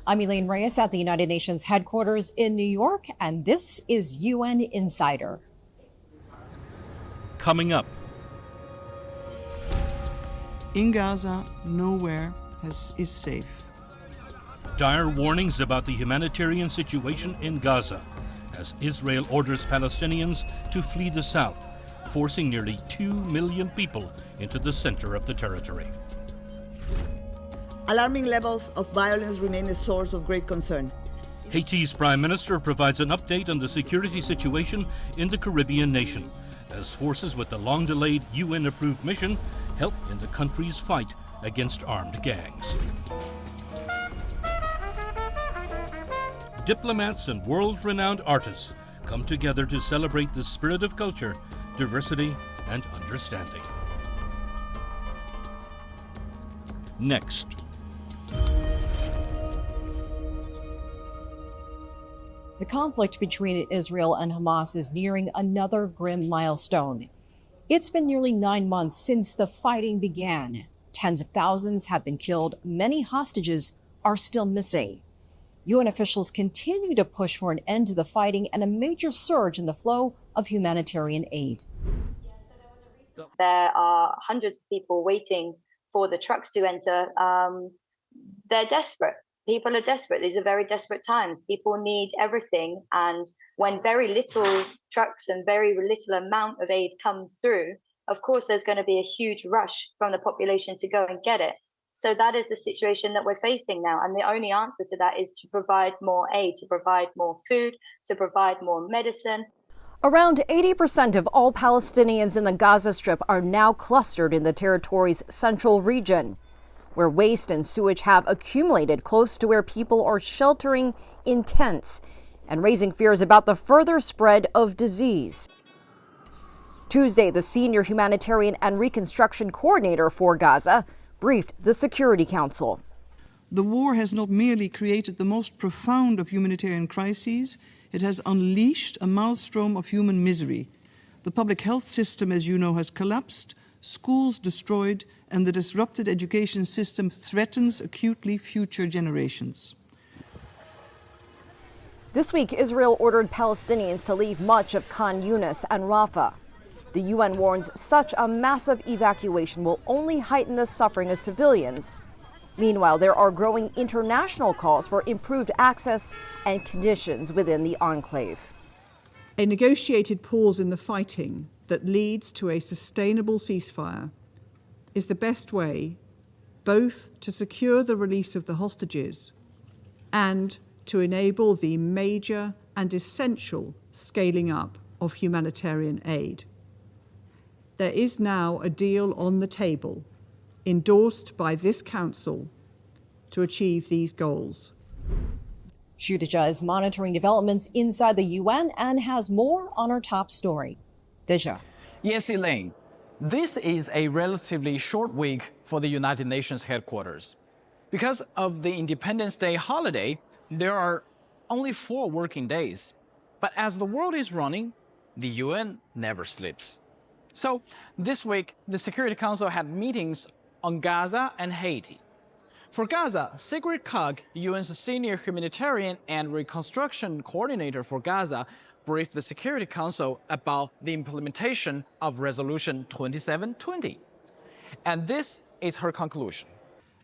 I'm Elaine Reyes at the United Nations headquarters in New York, and this is UN Insider. Coming up. In Gaza, nowhere is safe. Dire warnings about the humanitarian situation in Gaza as Israel orders Palestinians to flee the south, forcing nearly 2 million people into the center of the territory. Alarming levels of violence remain a source of great concern. Haiti's prime minister provides an update on the security situation in the Caribbean nation as forces with the long-delayed UN-approved mission help in the country's fight against armed gangs. Diplomats and world-renowned artists come together to celebrate the spirit of culture, diversity, and understanding. Next. The conflict between Israel and Hamas is nearing another grim milestone. It's been nearly 9 months since the fighting began. Tens of thousands have been killed. Many hostages are still missing. UN officials continue to push for an end to the fighting and a major surge in the flow of humanitarian aid. There are hundreds of people waiting for the trucks to enter. They're desperate. People are desperate. These are very desperate times. People need everything. And when very little trucks and very little amount of aid comes through, of course, there's going to be a huge rush from the population to go and get it. So that is the situation that we're facing now. And the only answer to that is to provide more aid, to provide more food, to provide more medicine. Around 80% of all Palestinians in the Gaza Strip are now clustered in the territory's central region, where waste and sewage have accumulated close to where people are sheltering in tents and raising fears about the further spread of disease. Tuesday, the senior humanitarian and reconstruction coordinator for Gaza briefed the Security Council. The war has not merely created the most profound of humanitarian crises, it has unleashed a maelstrom of human misery. The public health system, as you know, has collapsed, schools destroyed, and the disrupted education system threatens acutely future generations. This week, Israel ordered Palestinians to leave much of Khan Younis and Rafah. The UN warns such a massive evacuation will only heighten the suffering of civilians. Meanwhile, there are growing international calls for improved access and conditions within the enclave. A negotiated pause in the fighting that leads to a sustainable ceasefire is the best way both to secure the release of the hostages and to enable the major and essential scaling up of humanitarian aid. There is now a deal on the table, endorsed by this Council, to achieve these goals. Shudija is monitoring developments inside the UN and has more on our top story. Deja. Yes, Elaine. This is a relatively short week for the United Nations headquarters. Because of the Independence Day holiday, there are only 4 working days. But as the world is running, the UN never sleeps. So this week, the Security Council had meetings on Gaza and Haiti. For Gaza, Sigrid Kaag, UN's senior humanitarian and reconstruction coordinator for Gaza, briefed the Security Council about the implementation of Resolution 2720. And this is her conclusion.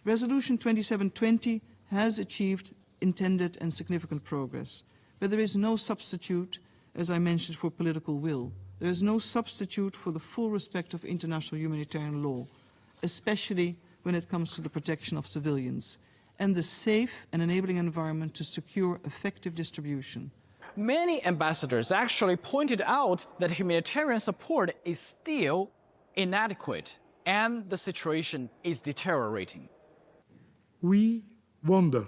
Resolution 2720 has achieved intended and significant progress, but there is no substitute, as I mentioned, for political will. There is no substitute for the full respect of international humanitarian law, especially when it comes to the protection of civilians and the safe and enabling environment to secure effective distribution. Many ambassadors actually pointed out that humanitarian support is still inadequate and the situation is deteriorating. We wonder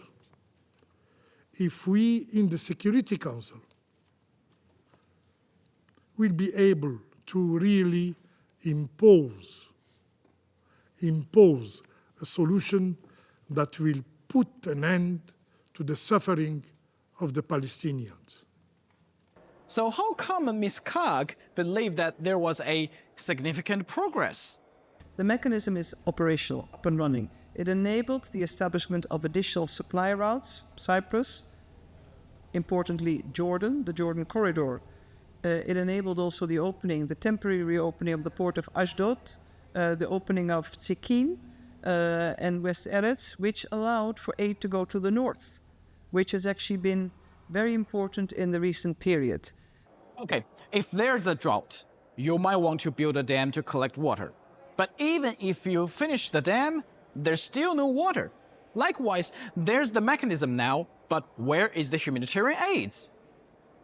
if we in the Security Council will be able to really impose a solution that will put an end to the suffering of the Palestinians. So how come Ms. Kaag believed that there was a significant progress? The mechanism is operational, up and running. It enabled the establishment of additional supply routes, Cyprus, importantly Jordan, the Jordan corridor. It enabled also the temporary reopening of the port of Ashdod, the opening of Tsikin and West Eretz, which allowed for aid to go to the north, which has actually been very important in the recent period. Okay, if there's a drought, you might want to build a dam to collect water. But even if you finish the dam, there's still no water. Likewise, there's the mechanism now, but where is the humanitarian aid?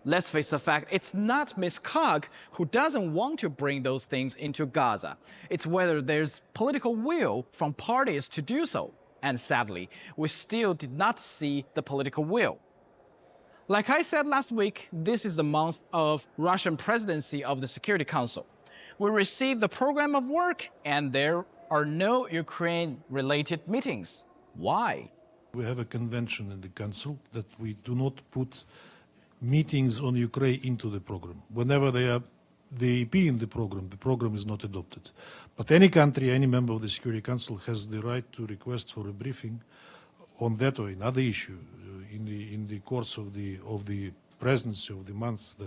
Let's face the fact, it's not Ms. Khan who doesn't want to bring those things into Gaza. It's whether there's political will from parties to do so. And sadly, we still did not see the political will. Like I said last week, this is the month of Russian presidency of the Security Council. We received the program of work, and there are no Ukraine-related meetings. Why? We have a convention in the Council that we do not put meetings on Ukraine into the program. Whenever they appear in the program is not adopted. But any country, any member of the Security Council has the right to request for a briefing on that or another issue in the course of the presidency of the month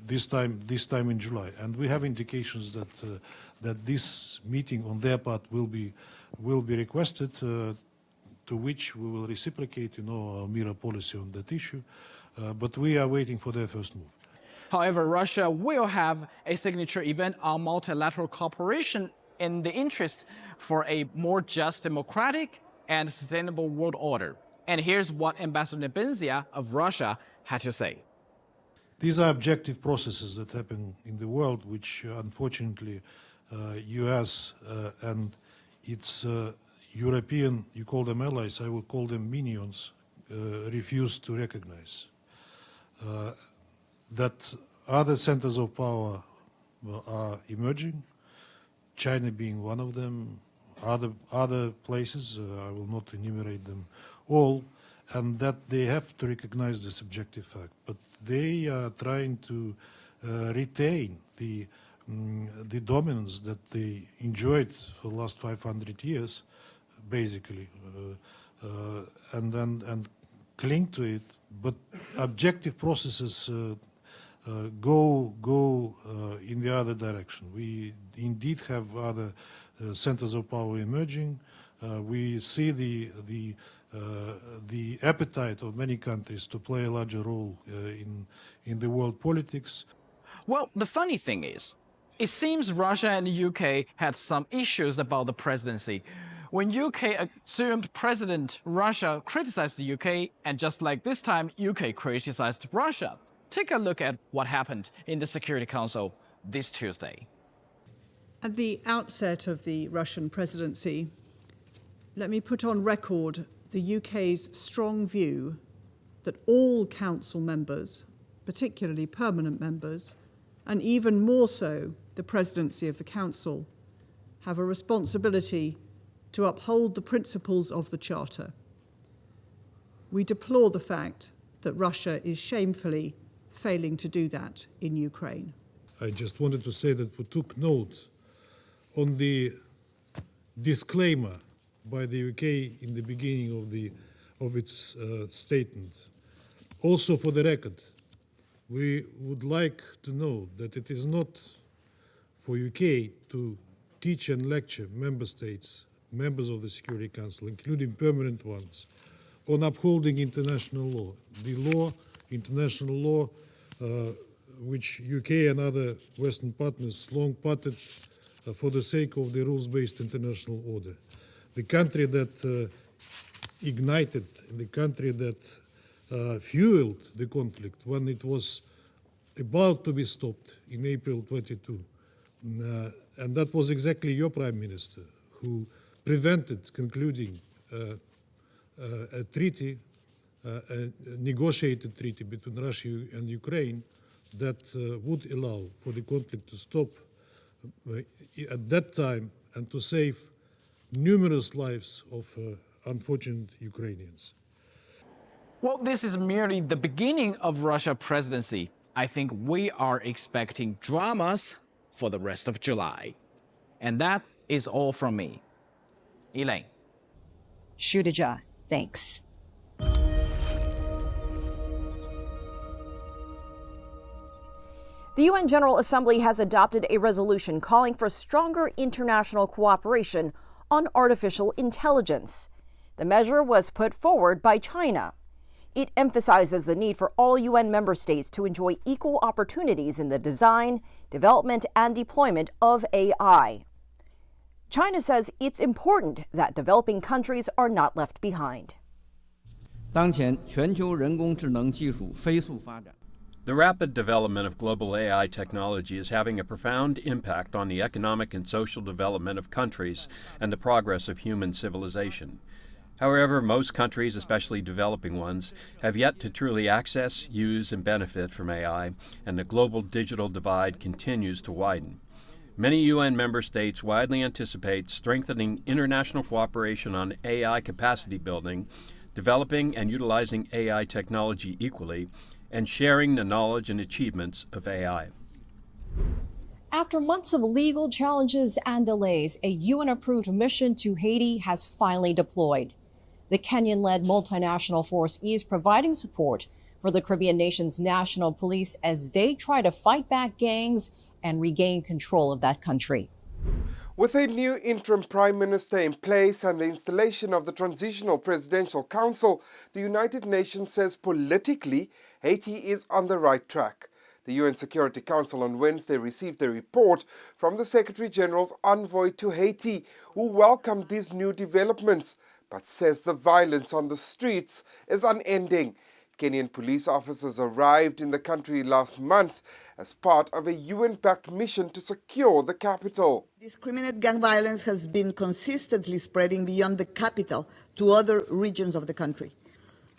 this time in July. And we have indications that this meeting on their part will be requested. To which we will reciprocate, our mirror policy on that issue. But we are waiting for their first move. However, Russia will have a signature event on multilateral cooperation in the interest for a more just, democratic, and sustainable world order. And here's what Ambassador Nebenzia of Russia had to say. These are objective processes that happen in the world, which unfortunately US and its European, you call them allies, I would call them minions, refuse to recognize. That other centers of power are emerging, China being one of them, other places, I will not enumerate them all, and that they have to recognize this objective fact. But they are trying to retain the dominance that they enjoyed for the last 500 years, basically, and cling to it. But objective processes go in the other direction. We indeed have other centers of power emerging. We see the appetite of many countries to play a larger role in the world politics. Well, the funny thing is, it seems Russia and the UK had some issues about the presidency. When UK assumed president, Russia criticized the UK, and just like this time, UK criticized Russia. Take a look at what happened in the Security Council this Tuesday. At the outset of the Russian presidency, let me put on record the UK's strong view that all council members, particularly permanent members, and even more so the presidency of the council, have a responsibility to uphold the principles of the Charter. We deplore the fact that Russia is shamefully failing to do that in Ukraine. I just wanted to say that we took note on the disclaimer by the UK in the beginning of its statement. Also, for the record, we would like to know that it is not for UK to teach and lecture member states, members of the Security Council, including permanent ones, on upholding international law. The law, international law, which UK and other Western partners long parted for the sake of the rules-based international order. The country that ignited, the country that fueled the conflict when it was about to be stopped in April 22. And that was exactly your Prime Minister who prevented concluding a treaty, a negotiated treaty between Russia and Ukraine that would allow for the conflict to stop at that time and to save numerous lives of unfortunate Ukrainians. Well, this is merely the beginning of Russia's presidency. I think we are expecting dramas for the rest of July. And that is all from me. Elaine. Shudija, thanks. The UN General Assembly has adopted a resolution calling for stronger international cooperation on artificial intelligence. The measure was put forward by China. It emphasizes the need for all UN member states to enjoy equal opportunities in the design, development, and deployment of AI. China says it's important that developing countries are not left behind. 当前全球人工智能技术飞速发展。 The rapid development of global AI technology is having a profound impact on the economic and social development of countries and the progress of human civilization. However, most countries, especially developing ones, have yet to truly access, use, and benefit from AI, and the global digital divide continues to widen. Many UN member states widely anticipate strengthening international cooperation on AI capacity building, developing and utilizing AI technology equally, and sharing the knowledge and achievements of AI. After months of legal challenges and delays, a UN-approved mission to Haiti has finally deployed. The Kenyan-led multinational force is providing support for the Caribbean nation's national police as they try to fight back gangs and regain control of that country. With a new interim prime minister in place and the installation of the Transitional Presidential Council, the United Nations says politically, Haiti is on the right track. The UN Security Council on Wednesday received a report from the Secretary General's envoy to Haiti, who welcomed these new developments, but says the violence on the streets is unending. Kenyan police officers arrived in the country last month as part of a UN-backed mission to secure the capital. Discriminate gang violence has been consistently spreading beyond the capital to other regions of the country.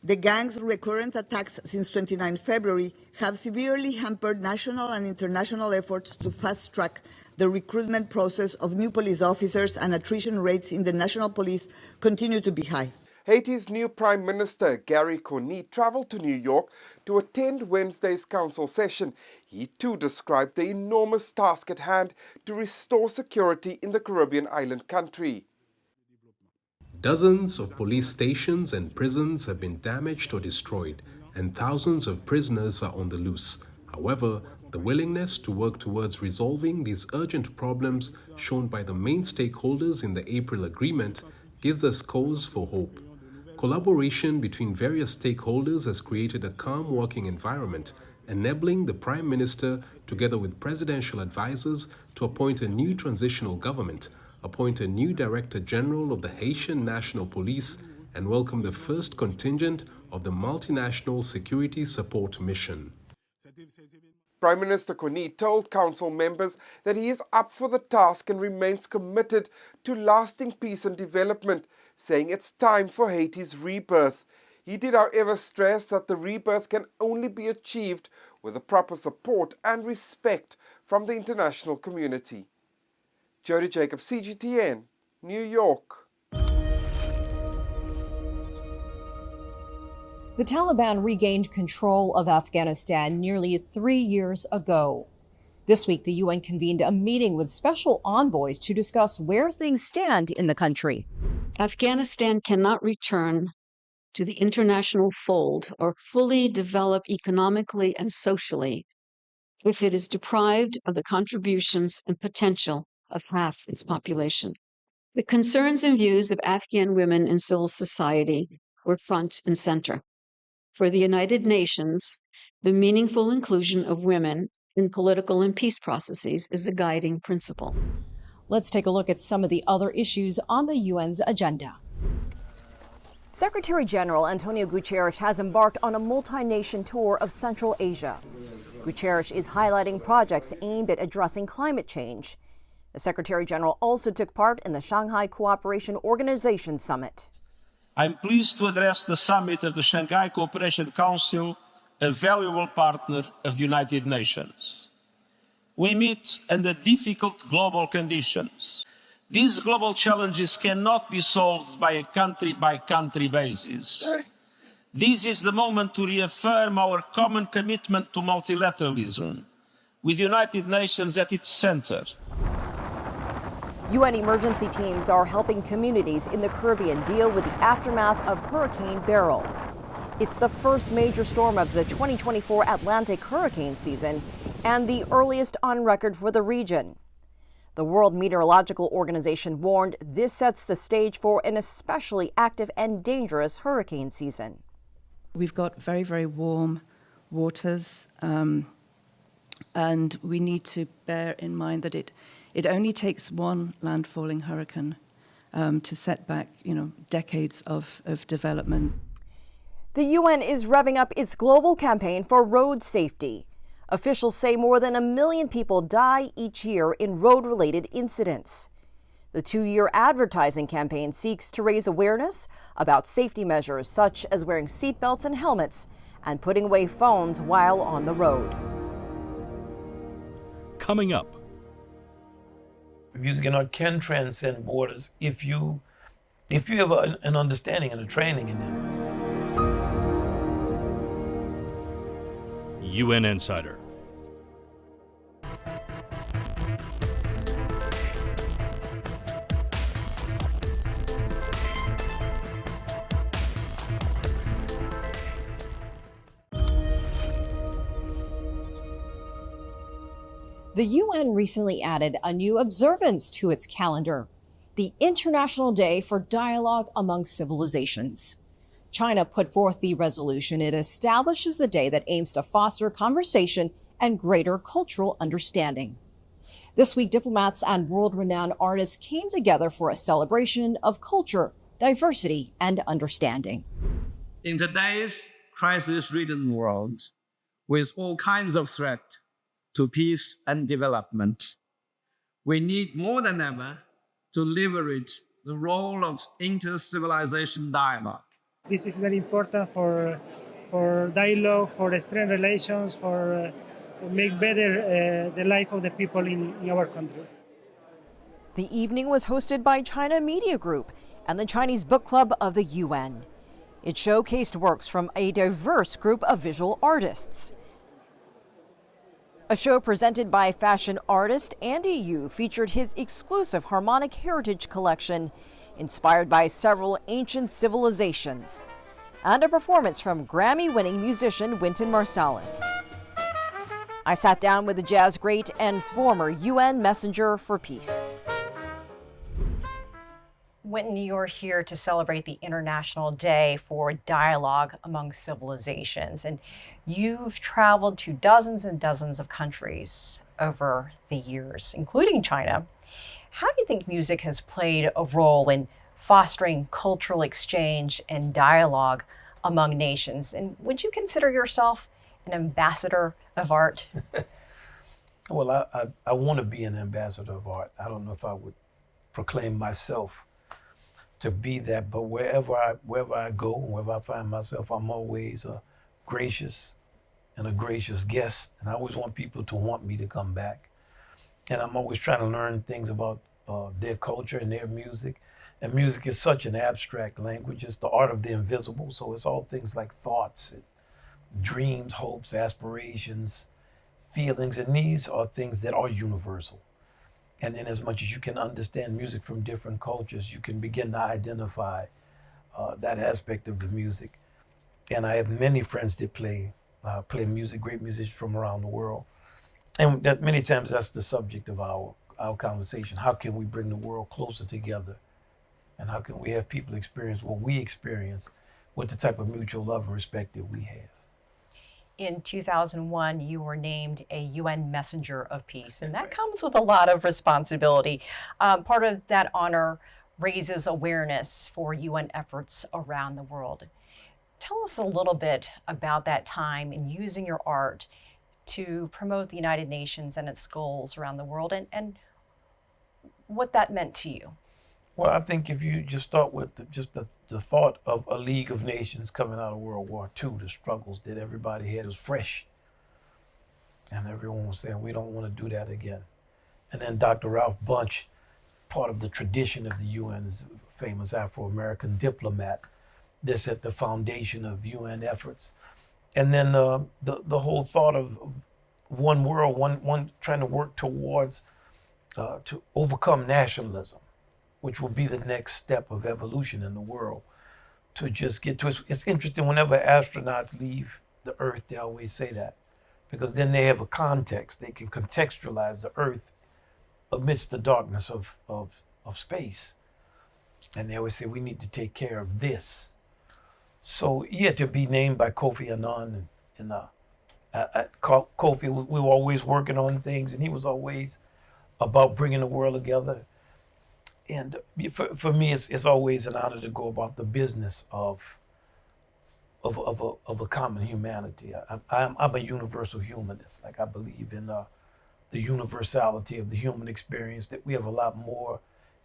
The gang's recurrent attacks since 29 February have severely hampered national and international efforts to fast-track the recruitment process of new police officers, and attrition rates in the national police continue to be high. Haiti's new Prime Minister, Gary Coney, traveled to New York to attend Wednesday's council session. He too described the enormous task at hand to restore security in the Caribbean island country. Dozens of police stations and prisons have been damaged or destroyed, and thousands of prisoners are on the loose. However, the willingness to work towards resolving these urgent problems shown by the main stakeholders in the April agreement gives us cause for hope. Collaboration between various stakeholders has created a calm working environment, enabling the Prime Minister, together with presidential advisors, to appoint a new transitional government, appoint a new Director General of the Haitian National Police, and welcome the first contingent of the Multinational Security Support Mission. Prime Minister Coney told council members that he is up for the task and remains committed to lasting peace and development, saying it's time for Haiti's rebirth. He did, however, stress that the rebirth can only be achieved with the proper support and respect from the international community. Jody Jacob, CGTN, New York. The Taliban regained control of Afghanistan nearly 3 years ago. This week, the UN convened a meeting with special envoys to discuss where things stand in the country. Afghanistan cannot return to the international fold or fully develop economically and socially if it is deprived of the contributions and potential of half its population. The concerns and views of Afghan women in civil society were front and center. For the United Nations, the meaningful inclusion of women in political and peace processes is a guiding principle. Let's take a look at some of the other issues on the UN's agenda. Secretary General Antonio Guterres has embarked on a multi-nation tour of Central Asia. Guterres is highlighting projects aimed at addressing climate change. The Secretary General also took part in the Shanghai Cooperation Organization Summit. I'm pleased to address the summit of the Shanghai Cooperation Council, a valuable partner of the United Nations. We meet under difficult global conditions. These global challenges cannot be solved by a country-by-country basis. This is the moment to reaffirm our common commitment to multilateralism. with the United Nations at its center. UN emergency teams are helping communities in the Caribbean deal with the aftermath of Hurricane Beryl. It's the first major storm of the 2024 Atlantic hurricane season and the earliest on record for the region. The World Meteorological Organization warned this sets the stage for an especially active and dangerous hurricane season. We've got very, very warm waters, and we need to bear in mind that it only takes one landfalling hurricane to set back, decades of development. The UN is revving up its global campaign for road safety. Officials say more than 1 million people die each year in road-related incidents. The 2-year advertising campaign seeks to raise awareness about safety measures such as wearing seatbelts and helmets and putting away phones while on the road. Coming up. Music and art can transcend borders if you have an understanding and a training in it. UN Insider. The UN recently added a new observance to its calendar, the International Day for Dialogue Among Civilizations. China put forth the resolution. It establishes the day that aims to foster conversation and greater cultural understanding. This week, diplomats and world-renowned artists came together for a celebration of culture, diversity, and understanding. In today's crisis-ridden world, with all kinds of threats to peace and development, we need more than ever to leverage the role of inter-civilization dialogue. This is very important for dialogue, for strengthen relations, for make better the life of the people in our countries. The evening was hosted by China Media Group and the Chinese Book Club of the UN. It showcased works from a diverse group of visual artists. A show presented by fashion artist Andy Yu featured his exclusive harmonic heritage collection, inspired by several ancient civilizations, and a performance from Grammy-winning musician Wynton Marsalis. I sat down with the jazz great and former UN messenger for peace. Wynton, you're here to celebrate the International Day for Dialogue Among Civilizations, and you've traveled to dozens and dozens of countries over the years, including China. How do you think music has played a role in fostering cultural exchange and dialogue among nations? And would you consider yourself an ambassador of art? Well, I want to be an ambassador of art. I don't know if I would proclaim myself to be that, but wherever I go, wherever I find myself, I'm always a gracious guest, and I always want people to want me to come back. And I'm always trying to learn things about their culture and their music. And music is such an abstract language. It's the art of the invisible. So it's all things like thoughts, and dreams, hopes, aspirations, feelings. And these are things that are universal. And in as much as you can understand music from different cultures, you can begin to identify that aspect of the music. And I have many friends that play music, great musicians from around the world. And that many times that's the subject of our conversation. How can we bring the world closer together? And how can we have people experience what we experience with the type of mutual love and respect that we have? In 2001, you were named a UN Messenger of Peace, and that comes with a lot of responsibility. Part of that honor raises awareness for UN efforts around the world. Tell us a little bit about that time in using your art to promote the United Nations and its goals around the world, and what that meant to you. Well, I think if you just start with the thought of a League of Nations coming out of World War II, the struggles that everybody had was fresh. And everyone was saying, we don't want to do that again. And then Dr. Ralph Bunche, part of the tradition of the UN, is a famous Afro-American diplomat that's at the foundation of UN efforts. And then the whole thought of one world, one trying to work towards to overcome nationalism, which will be the next step of evolution in the world. To just get to it. It's interesting, whenever astronauts leave the Earth, they always say that, because then they have a context. They can contextualize the Earth amidst the darkness of space. And they always say, we need to take care of this. So yeah, to be named by Kofi Annan, and Kofi, we were always working on things, and he was always about bringing the world together. And for me, it's always an honor to go about the business of a common humanity. I'm a universal humanist. Like, I believe in the universality of the human experience, that we have a lot more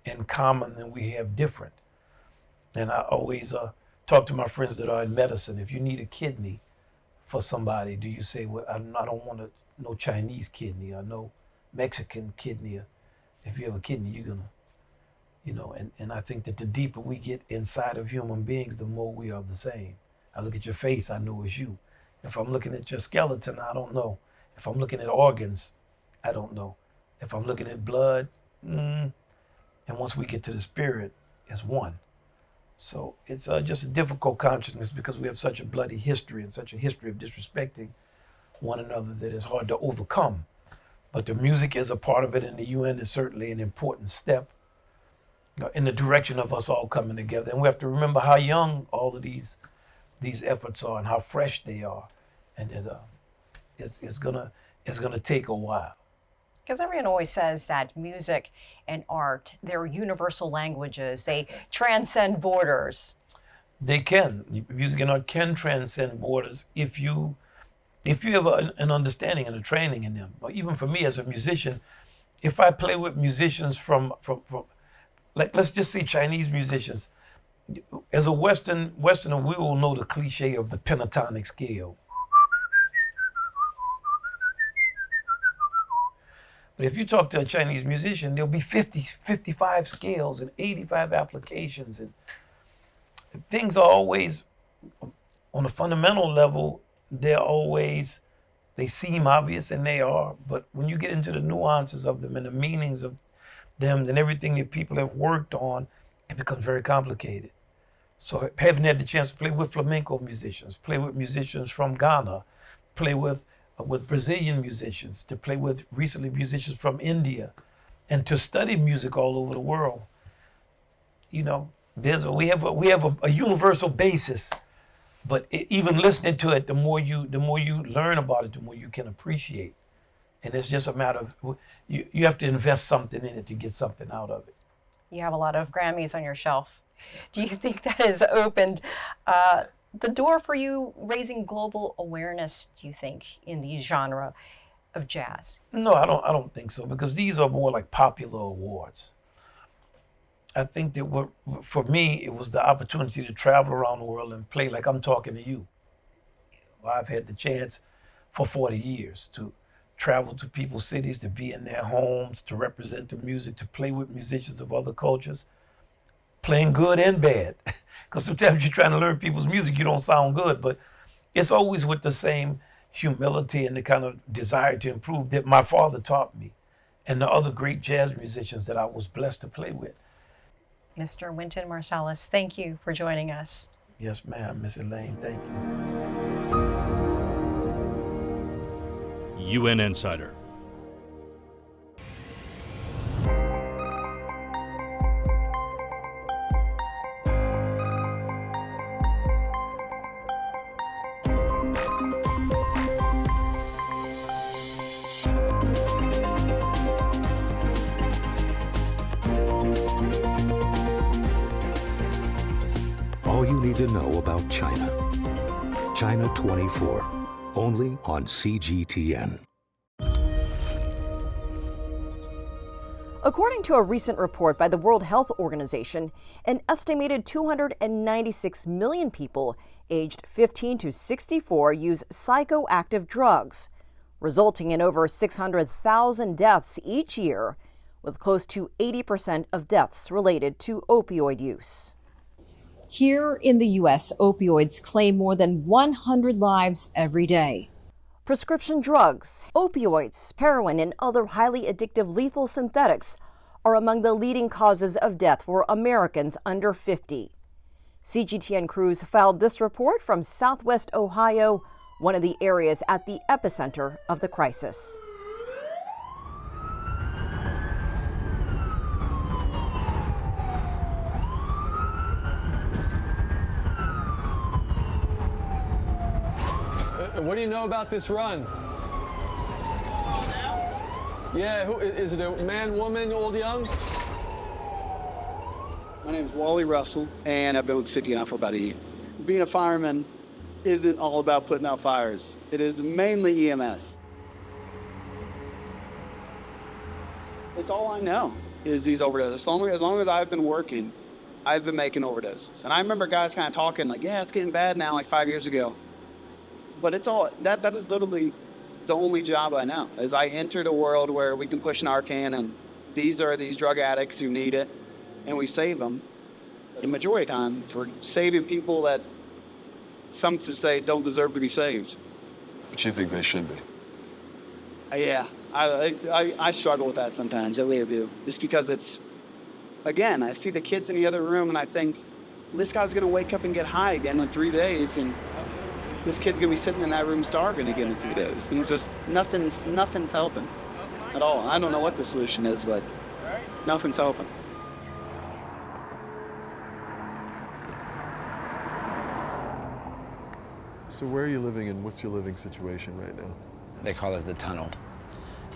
in common than we have different. And I always talk to my friends that are in medicine. If you need a kidney for somebody, do you say, well, I don't want no Chinese kidney or no Mexican kidney? If you have a kidney, you're gonna, and I think that the deeper we get inside of human beings, the more we are the same. I look at your face, I know it's you. If I'm looking at your skeleton, I don't know. If I'm looking at organs, I don't know. If I'm looking at blood, and once we get to the spirit, it's one. So it's just a difficult consciousness, because we have such a bloody history and such a history of disrespecting one another that it's hard to overcome. But the music is a part of it, and the UN is certainly an important step in the direction of us all coming together. And we have to remember how young all of these efforts are and how fresh they are, and it's gonna take a while. Because everyone always says that music and art, they're universal languages. They transcend borders. They can. Music and art can transcend borders if you have an understanding and a training in them. Or even for me as a musician, if I play with musicians from like, let's just say Chinese musicians, as a Westerner, we will know the cliche of the pentatonic scale. But if you talk to a Chinese musician, there'll be 55 scales and 85 applications, and things are always, on a fundamental level, they seem obvious, and they are, but when you get into the nuances of them and the meanings of them and everything that people have worked on, it becomes very complicated. So having had the chance to play with flamenco musicians, play with musicians from Ghana, play with Brazilian musicians, to play with recently musicians from India, and to study music all over the world, we have a universal basis. But even listening to it, the more you learn about it, the more you can appreciate. And it's just a matter of, you have to invest something in it to get something out of it. You have a lot of Grammys on your shelf. Do you think that has opened the door for you raising global awareness, do you think, in the genre of jazz? No, I don't think so, because these are more like popular awards. I think that for me, it was the opportunity to travel around the world and play like I'm talking to you. I've had the chance for 40 years to travel to people's cities, to be in their homes, to represent the music, to play with musicians of other cultures, playing good and bad. Because sometimes you're trying to learn people's music, you don't sound good, but it's always with the same humility and the kind of desire to improve that my father taught me, and the other great jazz musicians that I was blessed to play with. Mr. Wynton Marsalis, thank you for joining us. Yes, ma'am, Miss Elaine, thank you. UN Insider. All you need to know about China. China 24, only on CGTN. According to a recent report by the World Health Organization, an estimated 296 million people aged 15 to 64 use psychoactive drugs, resulting in over 600,000 deaths each year, with close to 80% of deaths related to opioid use. Here in the U.S., opioids claim more than 100 lives every day. Prescription drugs, opioids, heroin, and other highly addictive lethal synthetics are among the leading causes of death for Americans under 50. CGTN crews filed this report from Southwest Ohio, one of the areas at the epicenter of the crisis. What do you know about this run? Yeah, who is it? A man, woman, old, young? My name is Wally Russell, and I've been with the city now for about a year. Being a fireman isn't all about putting out fires. It is mainly EMS. It's all I know is these overdoses. As long as I've been working, I've been making overdoses. And I remember guys kind of talking like, yeah, it's getting bad now, like 5 years ago. But it's all, that is literally the only job I know, is I entered a world where we can push Narcan, and these are these drug addicts who need it, and we save them. The majority of the time, we're saving people that some to say don't deserve to be saved. But you think they should be? Yeah, I struggle with that sometimes, I really do. Just because it's, again, I see the kids in the other room and I think, this guy's gonna wake up and get high again in 3 days, and this kid's gonna be sitting in that room starving again in 3 days. And it's just, nothing's helping at all. I don't know what the solution is, but nothing's helping. So where are you living and what's your living situation right now? They call it the tunnel.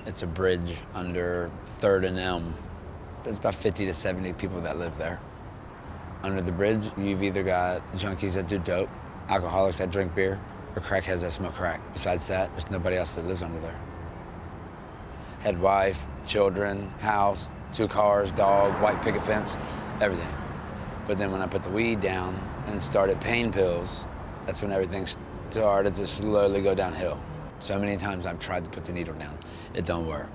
It's a bridge under 3rd and Elm. There's about 50 to 70 people that live there. Under the bridge, you've either got junkies that do dope, alcoholics that drink beer, or crackheads that smoke crack. Besides that, there's nobody else that lives under there. Had wife, children, house, 2 cars, dog, white picket fence, everything. But then when I put the weed down and started pain pills, that's when everything started to slowly go downhill. So many times I've tried to put the needle down. It don't work.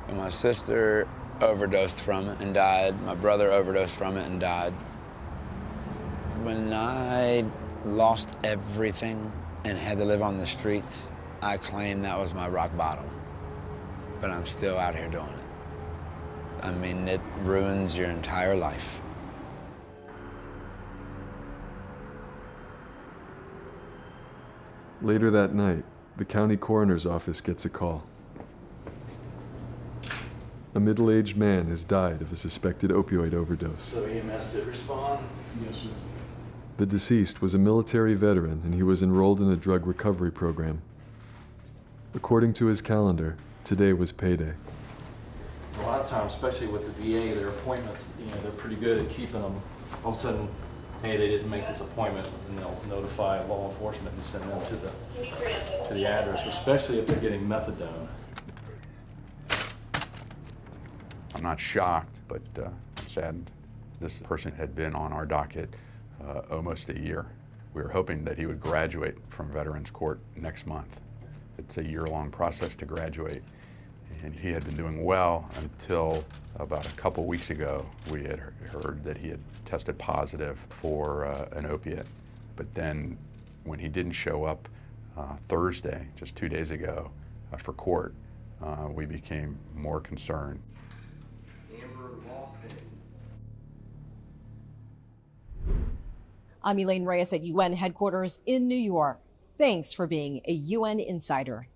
And my sister overdosed from it and died. My brother overdosed from it and died. When I lost everything and had to live on the streets, I claim that was my rock bottom. But I'm still out here doing it. I mean, it ruins your entire life. Later that night, the county coroner's office gets a call. A middle-aged man has died of a suspected opioid overdose. So EMS did respond? Yes, sir. The deceased was a military veteran and he was enrolled in a drug recovery program. According to his calendar, today was payday. A lot of times, especially with the VA, their appointments, they're pretty good at keeping them. All of a sudden, hey, they didn't make this appointment, and they'll notify law enforcement and send them to the address, especially if they're getting methadone. I'm not shocked, but saddened. This person had been on our docket almost a year. We were hoping that he would graduate from Veterans Court next month. It's a year-long process to graduate, and he had been doing well until about a couple weeks ago. We had heard that he had tested positive for an opiate, but then when he didn't show up Thursday, just 2 days ago, for court, we became more concerned. I'm Elaine Reyes at UN headquarters in New York. Thanks for being a UN insider.